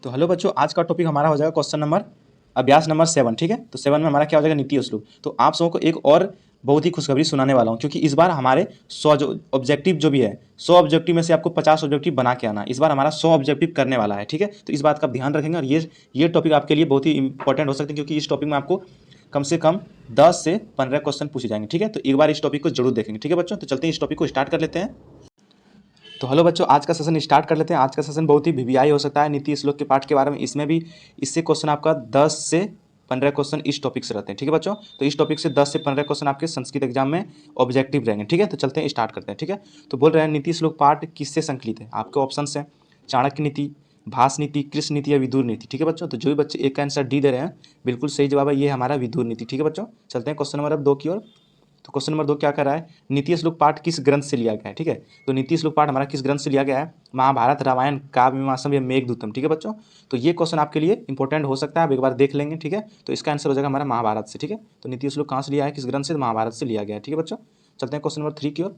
तो हेलो बच्चों, आज का टॉपिक हमारा हो जाएगा क्वेश्चन नंबर अभ्यास नंबर 7। ठीक है, तो 7 में हमारा क्या हो जाएगा, नीति उसलूब। तो आप सबको एक और बहुत ही खुशखबरी सुनाने वाला हूं, क्योंकि इस बार हमारे 100 जो ऑब्जेक्टिव जो भी है, 100 ऑब्जेक्टिव में से आपको 50 ऑब्जेक्टिव बना के आना। इस बार हमारा 100 ऑब्जेक्टिव करने वाला है। ठीक है, तो इस बात का ध्यान रखेंगे। और ये टॉपिक आपके लिए बहुत ही इंपॉर्टेंट हो सकते हैं, क्योंकि इस टॉपिक में आपको कम से कम 10 से 15 क्वेश्चन पूछे जाएंगे। ठीक है, तो एक बार इस टॉपिक को जरूर देखेंगे। ठीक है बच्चों, तो चलते हैं इस टॉपिक को स्टार्ट कर लेते हैं। तो हेलो बच्चों, आज का सेशन स्टार्ट कर लेते हैं। आज का सेशन बहुत ही वीवीआई हो सकता है नीति श्लोक के पाठ के बारे में। इसमें भी इससे क्वेश्चन आपका 10 से 15 क्वेश्चन इस टॉपिक से रहते हैं। ठीक है बच्चों, तो इस टॉपिक से 10 से 15 क्वेश्चन आपके संस्कृत एग्जाम में ऑब्जेक्टिव रहेंगे। ठीक है, तो चलते हैं स्टार्ट करते हैं। ठीक है, तो बोल रहे हैं नीति श्लोक पाठ किससे संकलित है। आपके ऑप्शन है चाणक्य नीति, भास नीति, कृष्ण नीति या विदुर नीति। ठीक है बच्चों, तो जो भी बच्चे एक का आंसर डी दे रहे हैं, बिल्कुल सही जवाब है, ये हमारा विदुर नीति। ठीक है बच्चों, चलते हैं क्वेश्चन नंबर 2 की ओर। तो क्वेश्चन नंबर 2 क्या कर रहा है, नीति श्लोक पाठ किस ग्रंथ से लिया गया है। ठीक है, तो नीति श्लोक पाठ हमारा किस ग्रंथ से लिया गया है, महाभारत, रामायण, काव्य मीमांसा या मेघदूतम। ठीक है बच्चों, तो ये क्वेश्चन आपके लिए इंपॉर्टेंट हो सकता है, आप एक बार देख लेंगे। ठीक है, तो इसका आंसर हो जाएगा हमारा महाभारत से। ठीक है, तो नीति श्लोक कहाँ से लिया है, किस ग्रंथ से, महाभारत से लिया गया है। ठीक है बच्चों, चलते हैं क्वेश्चन नंबर 3 की ओर।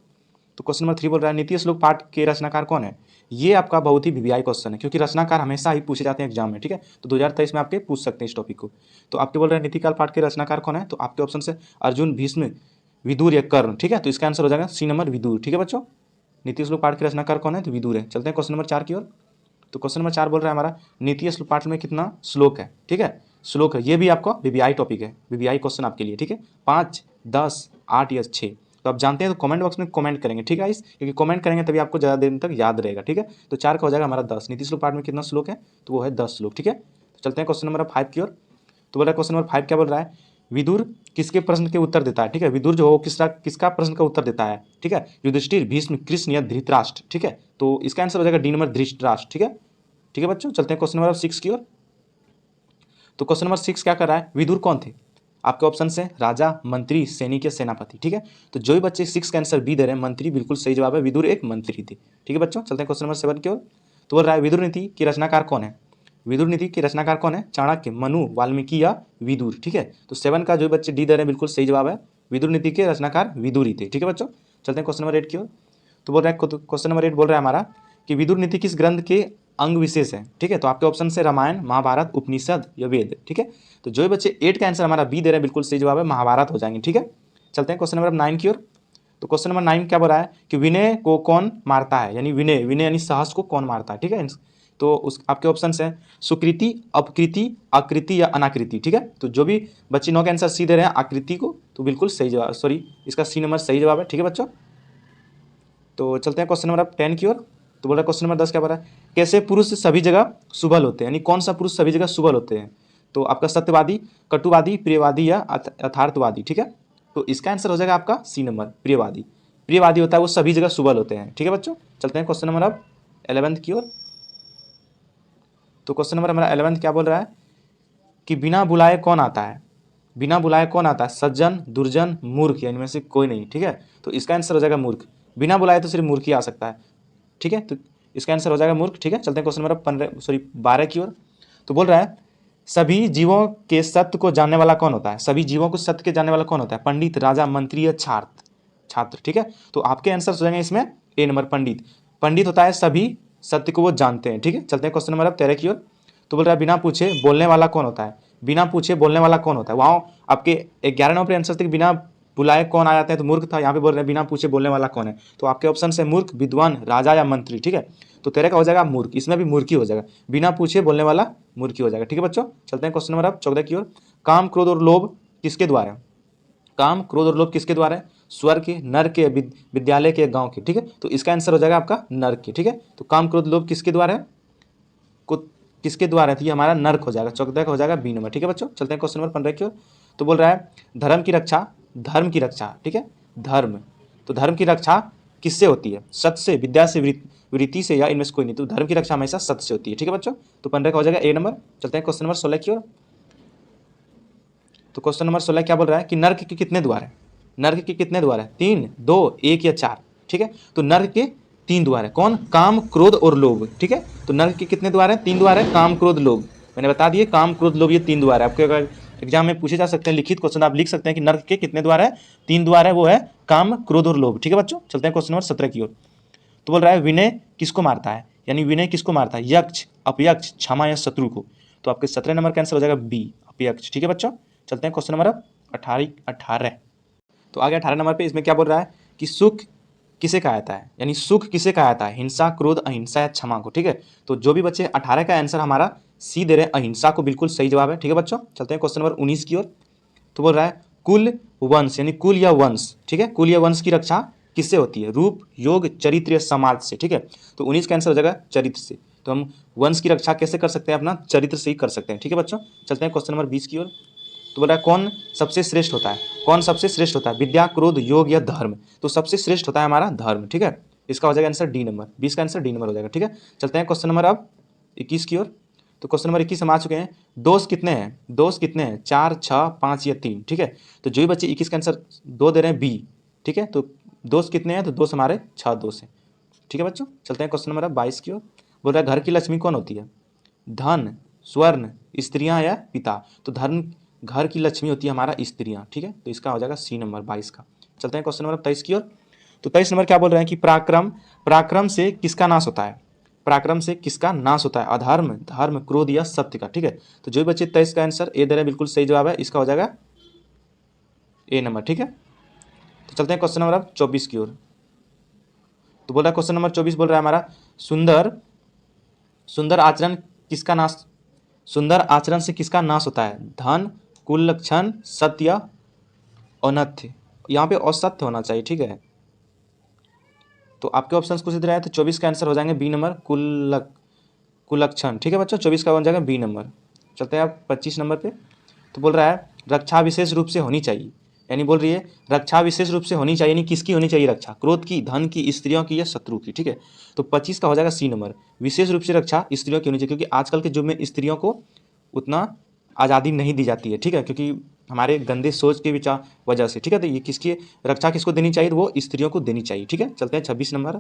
तो क्वेश्चन नंबर 3 बोल रहा है नीति श्लोक पाठ के रचनाकार कौन है। ये आपका बहुत ही वीवीआई क्वेश्चन है, क्योंकि रचनाकार हमेशा ही पूछे जाते हैं एग्जाम में। ठीक है, तो 2023 में आपके पूछ सकते हैं इस टॉपिक को। तो आपके बोल रहे हैं नीतिकाल पाठ के रचनाकार कौन है, तो आपके ऑप्शन से अर्जुन, भीष्म, विदुर या कर्ण। ठीक है, तो इसका आंसर हो जाएगा सी नंबर, विदुर। ठीक है बच्चों, नीति श्लोक पाठ के रचनाकार कौन है, तो विदुर है। चलते हैं क्वेश्चन नंबर 4 की ओर। तो क्वेश्चन नंबर 4 बोल रहा है हमारा नीति श्लोक पाठ में कितना श्लोक है। ठीक है, श्लोक है, ये भी आपका वीवीआई टॉपिक है, वीवीआई क्वेश्चन आपके लिए। ठीक है, 5, 10, 8 या 6। तो आप जानते हैं, तो कमेंट बॉक्स में कमेंट करेंगे। ठीक है इस, क्योंकि कमेंट करेंगे तभी आपको ज़्यादा देर तक याद रहेगा। ठीक है, तो 4 का हो जाएगा हमारा 10। नीति श्लोक पाठ में कितना श्लोक है, तो वो है 10 श्लोक। ठीक है, तो चलते हैं क्वेश्चन नंबर 5 की ओर। तो बोल रहा है क्वेश्चन नंबर 5 क्या बोल रहा है, विदुर किसके प्रश्न के उत्तर देता है। ठीक है, विदुर जो हो किसका प्रश्न का उत्तर देता है। ठीक है, युधिष्ठिर, भीष्म, कृष्ण या धृतराष्ट्र। ठीक है, तो इसका आंसर हो जाएगा डी नंबर, धृतराष्ट्र। ठीक है, ठीक है बच्चों, चलते हैं क्वेश्चन नंबर 6 की ओर। तो क्वेश्चन नंबर 6 क्या कर रहा है, विदुर कौन थे। आपके ऑप्शन है राजा, मंत्री, सैनिक या सेनापति। ठीक है, तो जो भी बच्चे 6 का आंसर बी दे रहे हैं, मंत्री, बिल्कुल सही जवाब है, विदुर एक मंत्री थे। ठीक है बच्चों, चलते हैं क्वेश्चन नंबर 7 की ओर। तो बोल रहा है विदुर नीति की रचनाकार कौन है। विदुर नीति के रचनाकार कौन है, चाणक्य, मनु, वाल्मीकि या विदुर। ठीक है, तो 7 का जो बच्चे डी दे रहे हैं, बिल्कुल सही जवाब है, विदुर नीति के रचनाकार विदुर ही थे। ठीक है बच्चों, चलते हैं क्वेश्चन नंबर 8 की ओर। तो बोल रहा है क्वेश्चन नंबर 8 बोल रहा है हमारा कि विदुर नीति किस ग्रंथ के अंग विशेष है। ठीक है, तो आपके ऑप्शन से रामायण, महाभारत, उपनिषद या वेद। ठीक है, तो जो भी बच्चे 8 का आंसर हमारा बी दे रहे हैं, बिल्कुल सही जवाब है, महाभारत हो जाएंगे। ठीक है, चलते हैं क्वेश्चन नंबर 9 की ओर। तो क्वेश्चन नंबर 9 क्या बोल रहा है कि विनय को कौन मारता है, यानी विनय, विनय यानी साहस को कौन मारता है। ठीक है, तो उस आपके ऑप्शन है सुकृति, अपकृति, आकृति या अनाकृति। ठीक है, तो जो भी बच्चे 9 के आंसर सी दे रहे हैं आकृति को, तो बिल्कुल सही जवाब, सॉरी इसका सी नंबर सही जवाब है। ठीक है बच्चों, तो चलते हैं क्वेश्चन नंबर 10 की ओर। तो बोल रहा है क्वेश्चन नंबर 10 क्या बोल रहा है, कैसे पुरुष सभी जगह सुबल होते हैं, यानी कौन सा पुरुष सभी जगह सुबल होते हैं। तो आपका सत्यवादी, कटुवादी, प्रियवादी या यथार्थवादी। ठीक है, तो इसका आंसर हो जाएगा आपका सी नंबर, प्रियवादी। प्रियवादी होता है वो सभी जगह सुबल होते हैं। ठीक है बच्चों, चलते हैं क्वेश्चन नंबर अब 11 की ओर। तो क्वेश्चन नंबर हमारा 11 क्या बोल रहा है कि बिना बुलाए कौन आता है। बिना बुलाए कौन आता है, सज्जन, दुर्जन, मूर्ख, या इनमें से कोई नहीं। ठीक है, तो इसका आंसर हो जाएगा मूर्ख। बिना बुलाए तो सिर्फ मूर्ख ही आ सकता है। ठीक है, तो इसका आंसर हो जाएगा मूर्ख। ठीक है, चलते हैं क्वेश्चन नंबर 12 की ओर। तो बोल रहा है सभी जीवों के सत्य को जानने वाला कौन होता है। सभी जीवों को सत्य के जानने वाला कौन होता है, पंडित, राजा, मंत्री या छात्र। ठीक है, तो आपके आंसर हो जाएंगे इसमें ए नंबर, पंडित। पंडित होता है सभी सत्य को वो जानते हैं। ठीक है, चलते हैं क्वेश्चन नंबर 13 की ओर। तो बोल रहा है बिना पूछे बोलने वाला कौन होता है। बिना पूछे बोलने वाला कौन होता है, वहाँ आपके 11 नंबर पर आंसर थे कि बिना बुलाए कौन आ जाते हैं, तो मूर्ख था। यहाँ पे बोल रहे हैं बिना पूछे बोलने वाला कौन है, तो आपके ऑप्शन है मूर्ख, विद्वान, राजा या मंत्री। ठीक है, तो 13 का हो जाएगा मूर्ख, इसमें भी मूर्ख ही हो जाएगा, बिना पूछे बोलने वाला मूर्ख ही हो जाएगा। ठीक है बच्चों, चलते हैं क्वेश्चन नंबर 14 की ओर। काम, क्रोध और लोभ किसके द्वारा है। काम, क्रोध और लोभ किसके द्वारा है, स्वर के, नर के, विद्यालय के, गांव के। ठीक है, तो इसका आंसर हो जाएगा आपका नर के। ठीक है, तो काम, क्रोध, लोभ किसके द्वारा है, किसके द्वारा है, तो ये हमारा नर्क हो जाएगा। 14 का हो जाएगा बी नंबर। ठीक है बच्चों, चलते हैं क्वेश्चन नंबर 15 की ओर। तो बोल रहा है धर्म की रक्षा, धर्म की रक्षा। ठीक है, धर्म, तो धर्म की रक्षा किससे होती है, सत्य से, विद्या से, वृत्ति से या इनमें से कोई नहीं। तो धर्म की रक्षा हमेशा सत्य से होती है। ठीक है बच्चों, तो 15 का हो जाएगा ए नंबर। चलते हैं क्वेश्चन नंबर 16 की ओर। तो क्वेश्चन नंबर 16 क्या बोल रहा है कि नर्क के कितने द्वार है। नर्क के कितने द्वार है, 3, 2, 1 या 4। ठीक है, तो नर्क के 3 द्वार है, कौन, काम, क्रोध और लोभ। ठीक है, तो नर्क के कितने द्वार है, 3 द्वार है, काम, क्रोध, लोभ। मैंने बता दिए काम, क्रोध, लोभ ये 3 द्वार है। आपके अगर एग्जाम में पूछे जा सकते हैं, लिखित क्वेश्चन आप लिख सकते हैं कि नर्क के कितने द्वार है, 3 द्वार है, वो है काम, क्रोध और लोभ। ठीक है बच्चों, चलते हैं क्वेश्चन नंबर 17 की ओर। तो बोल रहा है विनय किसको मारता है। यानी विनय किसको मारता है? यक्ष, अपयक्ष, क्षमा या शत्रु को। तो आपके 17 नंबर का आंसर हो जाएगा बी, अपयक्ष। ठीक है बच्चों, चलते हैं क्वेश्चन नंबर अब 18। तो आगे 18 नंबर पे इसमें क्या बोल रहा है कि सुख किसे कहा जाता है, यानी सुख किसे कहा जाता है? हिंसा, क्रोध, अहिंसा या क्षमा को। ठीक है, तो जो भी बच्चे 18 का आंसर हमारा सी दे रहे हैं, अहिंसा को बिल्कुल सही जवाब है। ठीक है बच्चों, चलते हैं क्वेश्चन नंबर 19 की ओर। तो बोल रहा है कुल वंश, यानी कुल या वंश। ठीक है, कुल या वंश की रक्षा किससे होती है? रूप, योग, चरित्र या समाज से। ठीक है, तो 19 का आंसर हो जाएगा चरित्र से। तो हम वंश की रक्षा कैसे कर सकते हैं? अपना चरित्र से ही कर सकते हैं। ठीक है बच्चों, चलते हैं क्वेश्चन नंबर 20 की ओर। तो बोल रहा है कौन सबसे श्रेष्ठ होता है? कौन सबसे श्रेष्ठ होता है? विद्या, क्रोध, योग या धर्म? तो सबसे श्रेष्ठ होता है हमारा धर्म। ठीक है, इसका हो जाएगा आंसर डी नंबर, 20 का आंसर डी नंबर हो जाएगा। ठीक है, चलते हैं क्वेश्चन नंबर अब 21 की ओर। तो क्वेश्चन नंबर 21 हम आ चुके हैं। दोस्त कितने हैं? दोस्त कितने हैं? 4, 6, 5 या 3। ठीक है, तो जो भी बच्चे 21 का आंसर 2 दे रहे हैं बी। ठीक है, तो दोस्त कितने हैं? तो दोस्त हमारे 6 दोस्त हैं। ठीक है बच्चों, चलते हैं क्वेश्चन नंबर अब 22 की ओर। बोल रहा है घर की लक्ष्मी कौन होती है? धन, स्वर्ण, स्त्रियां या पिता? तो धर्म घर की लक्ष्मी होती है हमारा स्त्रियां। ठीक है, तो इसका हो जाएगा सी नंबर 22 का। चलते हैं क्वेश्चन नंबर 23 की ओर। तो 23 नंबर क्या बोल रहे हैं कि पराक्रम, पराक्रम से किसका नाश होता है? पराक्रम से किसका नाश होता है? अधर्म, धर्म, क्रोध या सत्य का। ठीक है, तो जो भी बच्चे 23 का आंसर ए दे रहे हैं बिल्कुल सही जवाब है, इसका हो जाएगा ए नंबर। ठीक है, तो चलते हैं क्वेश्चन नंबर अब 24 की ओर। तो बोल रहा है क्वेश्चन नंबर 24 बोल रहा है हमारा सुंदर, सुंदर आचरण किसका नाश, सुंदर आचरण से किसका नाश होता है? धन, कुल लक्षण, सत्य, औन्नत्य। यहाँ पे असत्य होना चाहिए। ठीक है, तो आपके ऑप्शंस कुछ इधर आए, तो 24 का आंसर हो जाएंगे बी नंबर, कुलक्षण। ठीक है बच्चों, 24 का हो जाएगा बी नंबर। चलते हैं आप 25 नंबर पे। तो बोल रहा है रक्षा विशेष रूप से होनी चाहिए, यानी बोल रही है रक्षा विशेष रूप से होनी चाहिए, यानी किसकी होनी चाहिए रक्षा? क्रोध की, धन की, स्त्रियों की या शत्रु की? ठीक है, तो 25 का हो जाएगा सी नंबर, विशेष रूप से रक्षा स्त्रियों की होनी चाहिए, क्योंकि आजकल के युग में स्त्रियों को उतना आज़ादी नहीं दी जाती है। ठीक है, क्योंकि हमारे गंदे सोच के विचार वजह से। ठीक है, तो ये किसकी रक्षा किसको देनी चाहिए? वो स्त्रियों को देनी चाहिए। ठीक है, चलते हैं 26 नंबर।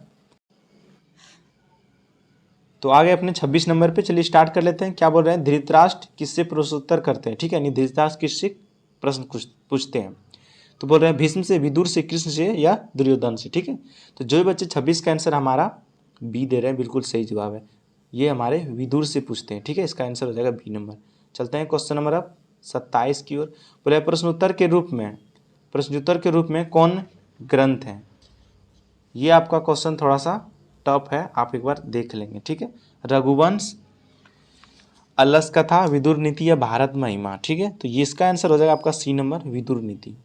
तो आगे अपने 26 नंबर पे चलिए स्टार्ट कर लेते हैं। क्या बोल रहे हैं? धृतराष्ट्र किससे प्रश्नोत्तर करते हैं? ठीक है, यानी धृतराष्ट्र किससे प्रश्न पूछते हैं? तो बोल रहे हैं भीष्म से, विदुर से, कृष्ण से या दुर्योधन से। ठीक है, तो जो भी बच्चे 26 का आंसर हमारा बी दे रहे हैं बिल्कुल सही जवाब है, ये हमारे विदुर से पूछते हैं। ठीक है, इसका आंसर हो जाएगा बी नंबर। चलते हैं क्वेश्चन नंबर अब 27 की ओर। बोले प्रश्नोत्तर के रूप में, प्रश्नोत्तर के रूप में कौन ग्रंथ है? ये आपका क्वेश्चन थोड़ा सा टफ है, आप एक बार देख लेंगे। ठीक है, रघुवंश, अलस कथा, विदुर नीति या भारत महिमा। ठीक है, तो ये इसका आंसर हो जाएगा आपका सी नंबर, विदुर नीति।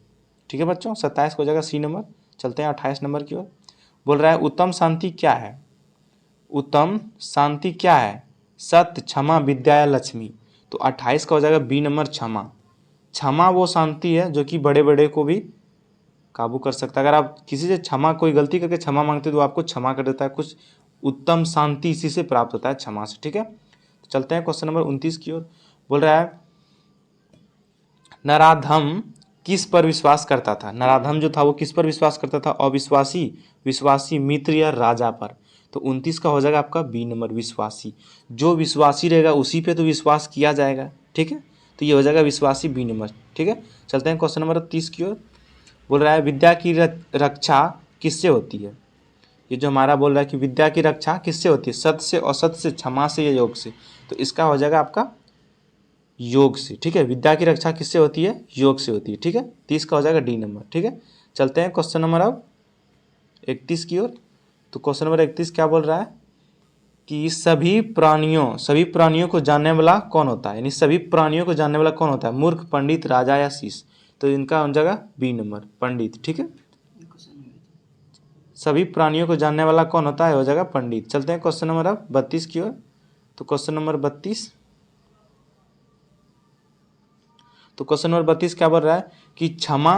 ठीक है बच्चों, 27 को हो जाएगा सी नंबर। चलते हैं 28 नंबर की ओर। बोल रहा है उत्तम शांति क्या है? उत्तम शांति क्या है? सत्य, क्षमा, विद्या या लक्ष्मी? तो 28 का हो जाएगा बी नंबर, क्षमा। क्षमा वो शांति है जो कि बड़े बड़े को भी काबू कर सकता है। अगर आप किसी से क्षमा, कोई गलती करके क्षमा मांगते तो आपको क्षमा कर देता है। कुछ उत्तम शांति इसी से प्राप्त होता है, क्षमा से। ठीक है, तो चलते हैं क्वेश्चन नंबर 29 की ओर। बोल रहा है नराधम किस पर विश्वास करता था? नराधम जो था वो किस पर विश्वास करता था? अविश्वासी, विश्वासी, मित्र या राजा पर? तो 29 का हो जाएगा आपका बी नंबर, विश्वासी। जो विश्वासी रहेगा उसी पे तो विश्वास किया जाएगा। ठीक है, तो ये हो जाएगा विश्वासी, बी नंबर। ठीक है, चलते हैं क्वेश्चन नंबर 30 की ओर। बोल रहा है विद्या की रक्षा किससे होती है? ये जो हमारा बोल रहा है कि विद्या की रक्षा किससे होती है? सत्य से, असत्य से, क्षमा से या योग से? तो इसका हो जाएगा आपका योग से। ठीक है, विद्या की रक्षा किससे होती है? योग से होती है। ठीक है, 30 का हो जाएगा डी नंबर। ठीक है, चलते हैं क्वेश्चन नंबर अब 31 की ओर। तो क्वेश्चन नंबर 31 क्या बोल रहा है कि सभी प्राणियों को जानने वाला कौन होता है? यानी सभी प्राणियों को जानने वाला कौन होता है? मूर्ख, पंडित, राजा या शीश? तो इनका हो जाएगा बी नंबर, पंडित। ठीक है, सभी प्राणियों को जानने वाला कौन होता है? हो जाएगा पंडित। चलते हैं क्वेश्चन नंबर अब 32 की ओर। तो क्वेश्चन नंबर 32, तो क्वेश्चन नंबर 32 क्या बोल रहा है कि क्षमा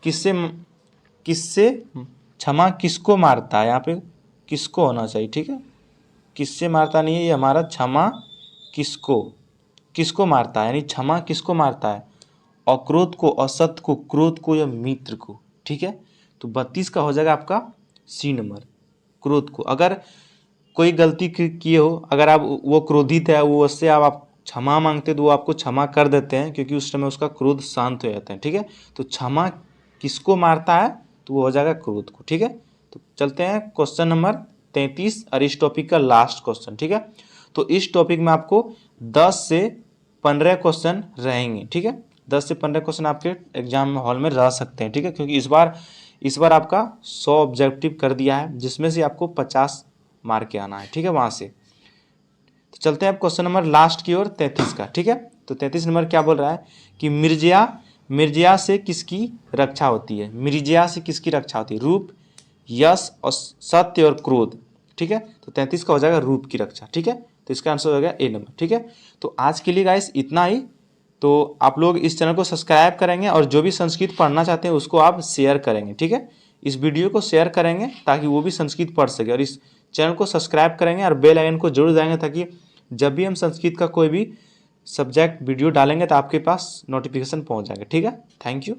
किससे, किससे क्षमा किसको मारता है? यहाँ पे किसको होना चाहिए। ठीक है, किससे मारता नहीं है, ये हमारा क्षमा किसको, किसको मारता है, यानी क्षमा किसको मारता है? अक्रोध को, असत्य को, क्रोध को या मित्र को? ठीक है, तो 32 का हो जाएगा आपका सी नंबर, क्रोध को। अगर कोई गलती किए हो, अगर आप वो क्रोधित है, वो उससे आप क्षमा मांगते तो वो आपको क्षमा कर देते हैं, क्योंकि उस समय उसका क्रोध शांत हो जाता है। ठीक है, तो क्षमा किसको मारता है? तो वो हो जाएगा क्रोध को। ठीक है, तो चलते हैं क्वेश्चन नंबर 33 और इस टॉपिक का लास्ट क्वेश्चन, ठीक है। तो इस टॉपिक में आपको 10 से 15 क्वेश्चन रहेंगे, ठीक है। 10 से 15 क्वेश्चन आपके एग्जाम हॉल में रह सकते हैं, ठीक है, क्योंकि इस बार आपका 100 ऑब्जेक्टिव कर दिया है, जिसमें से आपको 50 मार्क के आना है, ठीक है, वहाँ से। तो चलते हैं आप क्वेश्चन नंबर लास्ट की ओर 33 का, ठीक है। तो 33 नंबर क्या बोल रहा है कि मिर्जिया से किसकी रक्षा होती है। मिर्जिया से किसकी रक्षा होती है? रूप, यश और सत्य और क्रोध, ठीक है। तो 33 का हो जाएगा रूप की रक्षा, ठीक है। तो इसका आंसर हो गया ए नंबर, ठीक है। तो आज के लिए गाइस इतना ही। तो आप लोग इस चैनल को सब्सक्राइब करेंगे और जो भी संस्कृत पढ़ना चाहते हैं उसको आप शेयर करेंगे, ठीक है। इस वीडियो को शेयर करेंगे ताकि वो भी संस्कृत पढ़ सके, और इस चैनल को सब्सक्राइब करेंगे और बेल आइकन को जरूर दबाएंगे ताकि जब भी हम संस्कृत का कोई भी सब्जेक्ट वीडियो डालेंगे तो आपके पास नोटिफिकेशन पहुंच जाएगा, ठीक है। Thank you.